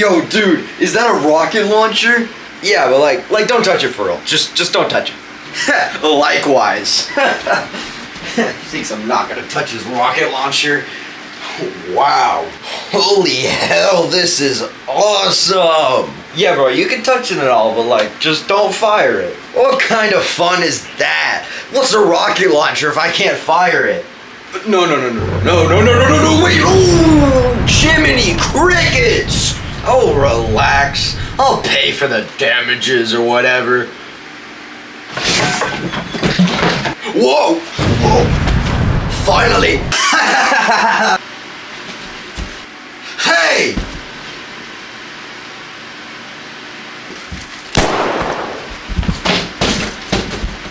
Yo, dude, is that a rocket launcher? Yeah, but like don't touch it for real. Just don't touch it. Likewise. He thinks I'm not gonna touch his rocket launcher. Wow. Holy hell, this is awesome. Yeah, bro, you can touch it and all, but like, just don't fire it. What kind of fun is that? What's a rocket launcher if I can't fire it? No, wait. Ooh, Jiminy Crickets. Oh, relax. I'll pay for the damages or whatever. Whoa. Finally.